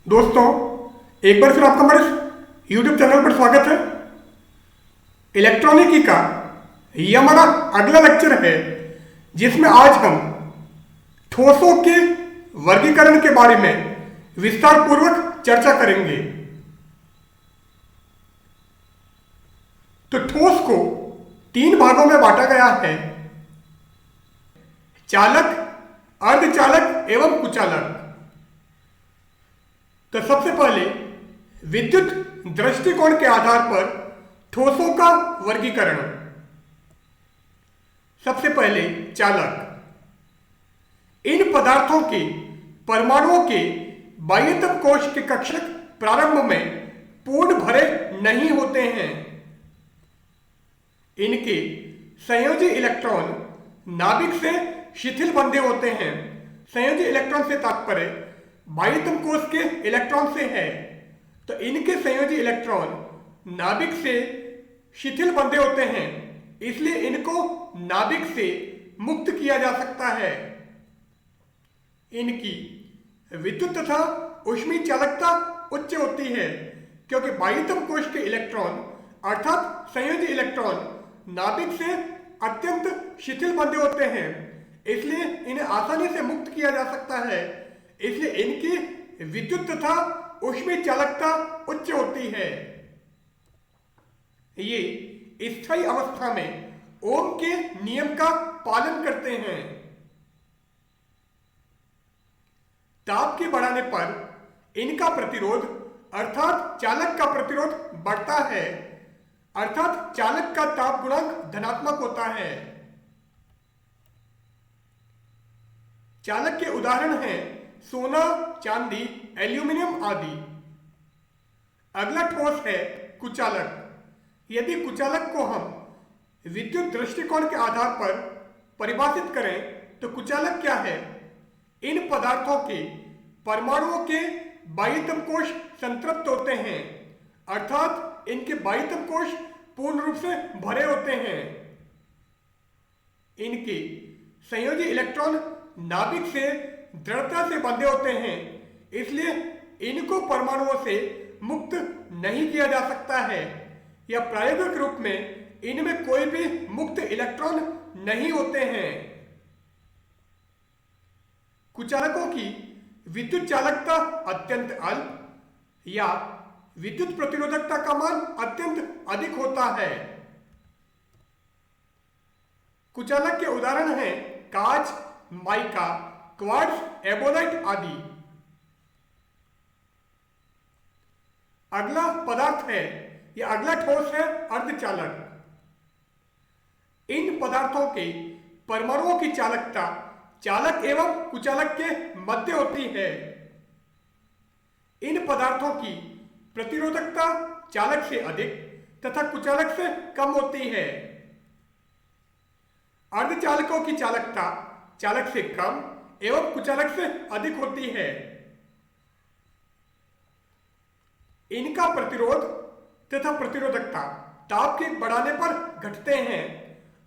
दोस्तों, एक बार फिर आपका हमारे YouTube चैनल पर स्वागत है। इलेक्ट्रॉनिकी का ये हमारा अगला लेक्चर है जिसमें आज हम ठोसों के वर्गीकरण के बारे में विस्तार पूर्वक चर्चा करेंगे। तो ठोस को तीन भागों में बांटा गया है: चालक, अर्धचालक एवं कुचालक। तो सबसे पहले विद्युत दृष्टिकोण के आधार पर ठोसों का वर्गीकरण। सबसे पहले चालक। इन पदार्थों के परमाणुओं के बाह्यतम कोश के कक्षक प्रारंभ में पूर्ण भरे नहीं होते हैं। इनके संयोजी इलेक्ट्रॉन नाभिक से शिथिल बंधे होते हैं। संयोजी इलेक्ट्रॉन से तात्पर्य बाह्यतम कोश के इलेक्ट्रॉन से है। तो इनके संयोजी इलेक्ट्रॉन नाभिक से शिथिल बंधे होते हैं, इसलिए इनको नाभिक से मुक्त किया जा सकता है। इनकी विद्युत तथा ऊष्मीय चालकता उच्च होती है क्योंकि बाह्यतम कोश के इलेक्ट्रॉन अर्थात संयोजी इलेक्ट्रॉन नाभिक से अत्यंत शिथिल बंधे होते हैं, इसलिए इन्हें आसानी से मुक्त किया जा सकता है। इसलिए इनकी विद्युत तथा ऊष्मीय चालकता उच्च होती है। ये स्थायी अवस्था में ओम के नियम का पालन करते हैं। ताप के बढ़ाने पर इनका प्रतिरोध अर्थात चालक का प्रतिरोध बढ़ता है, अर्थात चालक का ताप गुणांक धनात्मक होता है। चालक के उदाहरण हैं सोना, चांदी, एल्यूमिनियम आदि। अगला ठोस है कुचालक। यदि कुचालक को हम विद्युत दृष्टिकोण के आधार पर परिभाषित करें तो कुचालक क्या है? इन पदार्थों के परमाणुओं के बाह्यतम कोश संतृप्त होते हैं, अर्थात इनके बाह्यतम कोश पूर्ण रूप से भरे होते हैं। इनके संयोजी इलेक्ट्रॉन नाभिक से दृढ़ता से बंधे होते हैं, इसलिए इनको परमाणुओं से मुक्त नहीं किया जा सकता है, या प्रायोगिक रूप में इनमें कोई भी मुक्त इलेक्ट्रॉन नहीं होते हैं। कुचालकों की विद्युत चालकता अत्यंत अल्प या विद्युत प्रतिरोधकता का मान अत्यंत अधिक होता है। कुचालक के उदाहरण हैं कांच, माइका, क्वार्ट्ज, एबोलाइट आदि। अगला पदार्थ है या अगला ठोस है अर्धचालक। इन पदार्थों के परमाणुओं की चालकता चालक एवं कुचालक के मध्य होती है। इन पदार्थों की प्रतिरोधकता चालक से अधिक तथा कुचालक से कम होती है। अर्धचालकों की चालकता चालक से कम एवं कुचालक से अधिक होती है। इनका प्रतिरोध तथा प्रतिरोधकता ताप के बढ़ाने पर घटते हैं,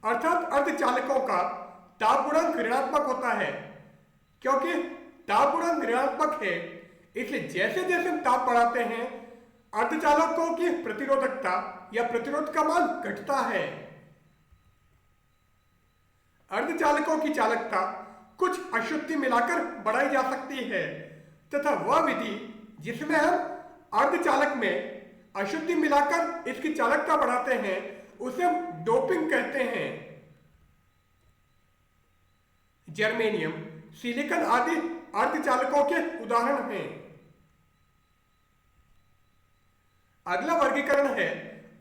अर्थात अर्धचालकों का ताप गुणांक ऋणात्मक होता है। क्योंकि ताप गुणांक ऋणात्मक है, इसलिए जैसे जैसे हम ताप बढ़ाते हैं अर्धचालकों की प्रतिरोधकता या प्रतिरोध का मान घटता है। अर्धचालकों की चालकता कुछ अशुद्धि मिलाकर बढ़ाई जा सकती है तथा वह विधि जिसमें हम अर्धचालक में अशुद्धि मिलाकर इसकी चालकता बढ़ाते हैं उसे हम डोपिंग कहते हैं। जर्मेनियम, सिलिकॉन आदि अर्धचालकों के उदाहरण हैं। अगला वर्गीकरण है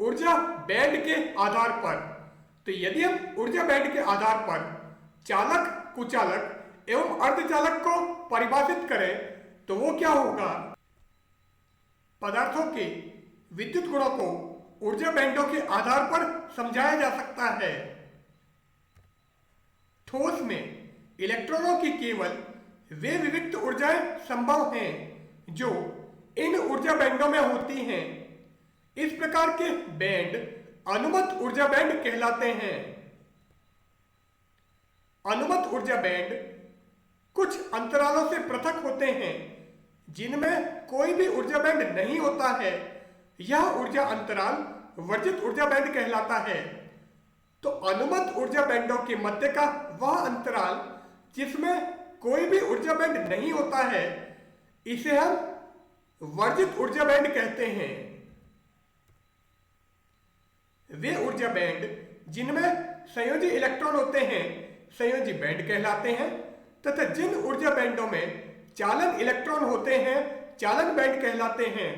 ऊर्जा बैंड के आधार पर। तो यदि हम ऊर्जा बैंड के आधार पर चालक, कुचालक एवं अर्धचालक को परिभाषित करें तो वो क्या होगा? पदार्थों के विद्युत गुणों को ऊर्जा बैंडों के आधार पर समझाया जा सकता है। ठोस में इलेक्ट्रॉनों की केवल वे विविक्त ऊर्जाएं संभव हैं जो इन ऊर्जा बैंडों में होती हैं। इस प्रकार के बैंड अनुमत ऊर्जा बैंड कहलाते हैं। अनुमत ऊर्जा बैंड कुछ अंतरालों से पृथक होते हैं जिनमें कोई भी ऊर्जा बैंड नहीं होता है, यह ऊर्जा अंतराल वर्जित ऊर्जा बैंड कहलाता है। तो अनुमत ऊर्जा बैंडों के मध्य का वह अंतराल जिसमें कोई भी ऊर्जा बैंड नहीं होता है, इसे हम वर्जित ऊर्जा बैंड कहते हैं। वे ऊर्जा बैंड जिनमें संयोजी इलेक्ट्रॉन होते हैं संयोजी बैंड कहलाते हैं, तथा जिन ऊर्जा बैंडों में चालन इलेक्ट्रॉन होते हैं चालन बैंड कहलाते हैं।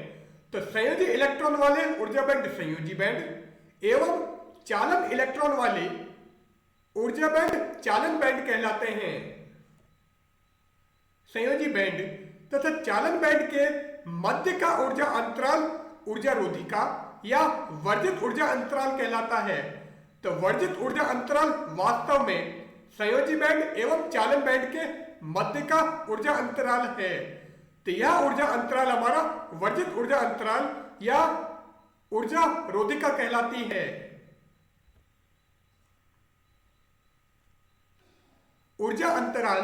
तो संयोजी इलेक्ट्रॉन वाले ऊर्जा बैंड संयोजी बैंड एवं चालन इलेक्ट्रॉन वाले ऊर्जा बैंड चालन बैंड कहलाते हैं। संयोजी बैंड तथा चालन बैंड के मध्य का ऊर्जा अंतराल ऊर्जा रोधिका या वर्जित ऊर्जा अंतराल कहलाता है। तो वर्जित ऊर्जा अंतराल वास्तव में संयोजी बैंड एवं चालन बैंड के मध्य का ऊर्जा अंतराल है। तो यह ऊर्जा अंतराल हमारा वर्जित ऊर्जा अंतराल या ऊर्जा रोधिका कहलाती है। ऊर्जा अंतराल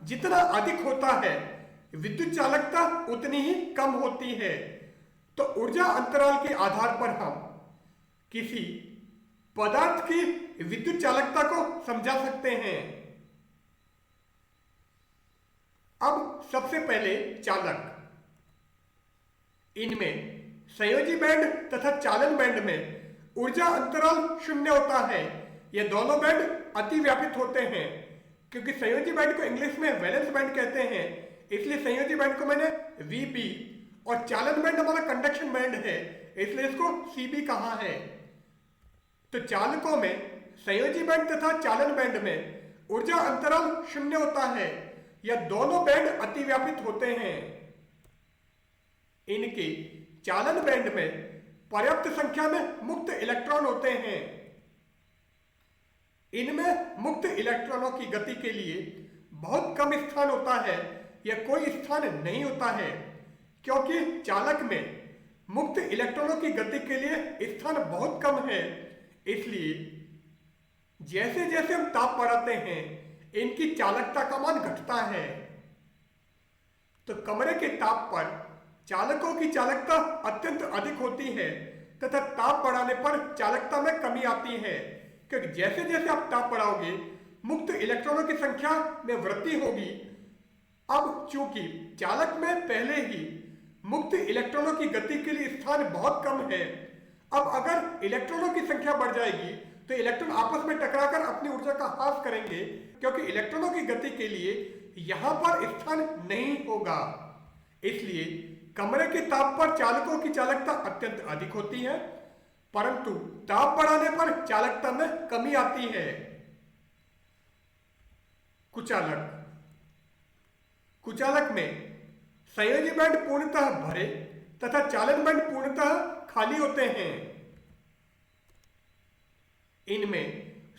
जितना अधिक होता है विद्युत चालकता उतनी ही कम होती है। तो ऊर्जा अंतराल के आधार पर हम किसी पदार्थ की विद्युत चालकता को समझा सकते हैं। अब सबसे पहले चालक। इनमें संयोजी बैंड तथा चालन बैंड में ऊर्जा अंतराल शून्य होता है। ये दोनों बैंड अतिव्यापित होते हैं। क्योंकि संयोजी बैंड को इंग्लिश में वैलेंस बैंड कहते हैं, इसलिए संयोजी बैंड को मैंने VB और चालन बैंड हमारा कंडक्शन बैंड है, इसलिए इसको CB कहा है। तो चालकों में संयोजी बैंड तथा चालन बैंड में ऊर्जा अंतराल शून्य होता है। यह दोनों बैंड अतिव्यापित होते हैं। इनके चालन बैंड में पर्याप्त संख्या में मुक्त इलेक्ट्रॉन होते हैं। इनमें मुक्त इलेक्ट्रॉनों की गति के लिए बहुत कम स्थान होता है या कोई स्थान नहीं होता है, क्योंकि चालक में मुक्त इलेक्ट्रॉनों की गति के लिए स्थान बहुत कम है। इसलिए जैसे जैसे हम ताप बढ़ाते हैं इनकी चालकता का मान घटता है। तो कमरे के ताप पर चालकों की चालकता अत्यंत अधिक होती है तथा ताप बढ़ाने पर चालकता में कमी आती है, क्योंकि जैसे जैसे आप ताप बढ़ाओगे मुक्त इलेक्ट्रॉनों की संख्या में वृद्धि होगी। अब चूंकि चालक में पहले ही मुक्त इलेक्ट्रॉनों की गति के लिए स्थान बहुत कम है, अब अगर इलेक्ट्रॉनों की संख्या बढ़ जाएगी तो इलेक्ट्रॉन आपस में टकराकर अपनी ऊर्जा का ह्रास करेंगे, क्योंकि इलेक्ट्रॉनों की गति के लिए यहां पर स्थान नहीं होगा। इसलिए कमरे के ताप पर चालकों की चालकता अत्यंत अधिक होती है, परंतु ताप बढ़ाने पर चालकता में कमी आती है। कुचालक। कुचालक में संयोजी बैंड पूर्णतः भरे तथा चालन बैंड पूर्णतः खाली होते हैं। इनमें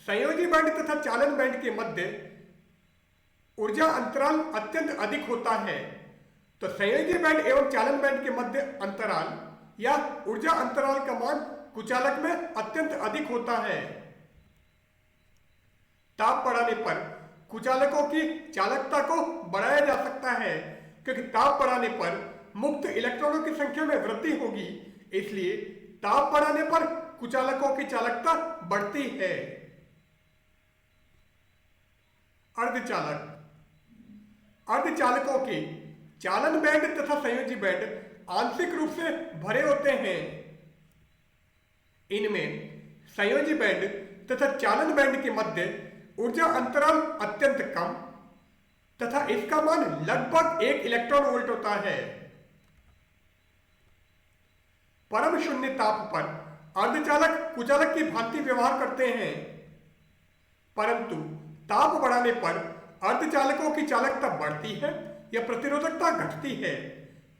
संयोजी बैंड तथा चालन बैंड के मध्य ऊर्जा अंतराल अत्यंत अधिक होता है। तो संयोजी बैंड एवं चालन बैंड के मध्य अंतराल या ऊर्जा अंतराल का मान कुचालक में अत्यंत अधिक होता है। ताप बढ़ाने पर कुचालकों की चालकता को बढ़ाया जा सकता है, क्योंकि ताप बढ़ाने पर मुक्त इलेक्ट्रॉनों की संख्या में वृद्धि होगी। इसलिए ताप बढ़ाने पर कुचालकों की चालकता बढ़ती है। अर्धचालक। अर्धचालकों के चालन बैंड तथा संयोजी बैंड आंशिक रूप से भरे होते हैं। इनमें संयोजी बैंड तथा चालन बैंड के मध्य ऊर्जा अंतराल अत्यंत कम तथा इसका मान लगभग 1 इलेक्ट्रॉन वोल्ट होता है। परम शून्य ताप पर अर्धचालक कुचालक की भांति व्यवहार करते हैं, परंतु ताप बढ़ाने पर अर्धचालकों की चालकता बढ़ती है या प्रतिरोधकता घटती है,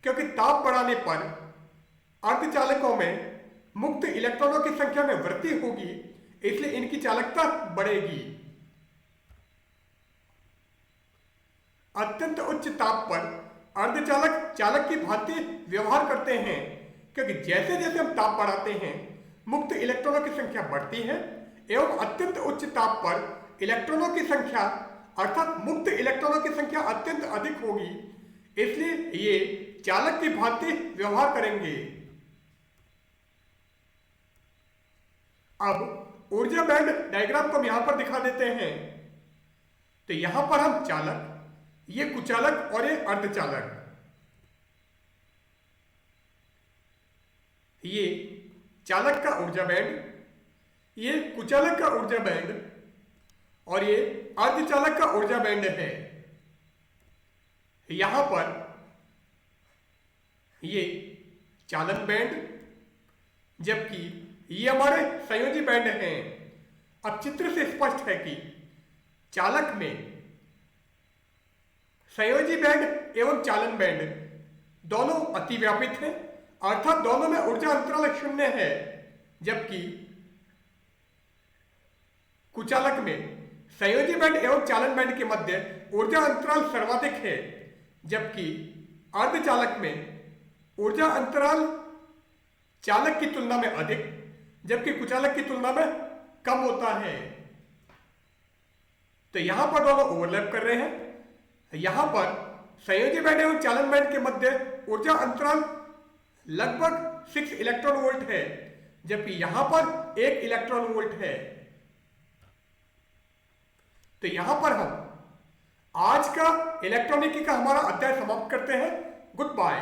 क्योंकि ताप बढ़ाने पर अर्धचालकों में मुक्त इलेक्ट्रॉनों की संख्या में वृद्धि होगी, इसलिए इनकी चालकता बढ़ेगी। अत्यंत उच्च ताप पर अर्धचालक चालक की भांति व्यवहार करते हैं, क्योंकि जैसे जैसे हम ताप बढ़ाते हैं मुक्त इलेक्ट्रॉनों की संख्या बढ़ती है एवं अत्यंत उच्च ताप पर इलेक्ट्रॉनों की संख्या अर्थात मुक्त इलेक्ट्रॉनों की संख्या अत्यंत अधिक होगी। इसलिए ये चालक की भांति व्यवहार करेंगे। अब ऊर्जा बैंड डायग्राम को हम यहां पर दिखा देते हैं। तो यहां पर हम चालक, ये कुचालक और ये अर्धचालक, ये चालक का ऊर्जा बैंड, ये कुचालक का ऊर्जा बैंड और ये अर्धचालक का ऊर्जा बैंड है। यहां पर ये चालन बैंड, जबकि ये हमारे संयोजी बैंड हैं। अब चित्र से स्पष्ट है कि चालक में संयोजी बैंड एवं चालन बैंड दोनों अतिव्यापित हैं, अर्थात दोनों में ऊर्जा अंतराल शून्य है, जबकि कुचालक में संयोजी बैंड एवं चालन बैंड के मध्य ऊर्जा अंतराल सर्वाधिक है, जबकि अर्धचालक में ऊर्जा अंतराल चालक की तुलना में अधिक, जबकि कुचालक की तुलना में कम होता है। तो यहां पर दोनों ओवरलैप कर रहे हैं। यहां पर संयोजी बैंड एवं चालन बैंड के मध्य ऊर्जा अंतराल लगभग 6 इलेक्ट्रॉन वोल्ट है, जबकि यहां पर 1 इलेक्ट्रॉन वोल्ट है। तो यहां पर हम आज का इलेक्ट्रॉनिकी का हमारा अध्याय समाप्त करते हैं। Good bye.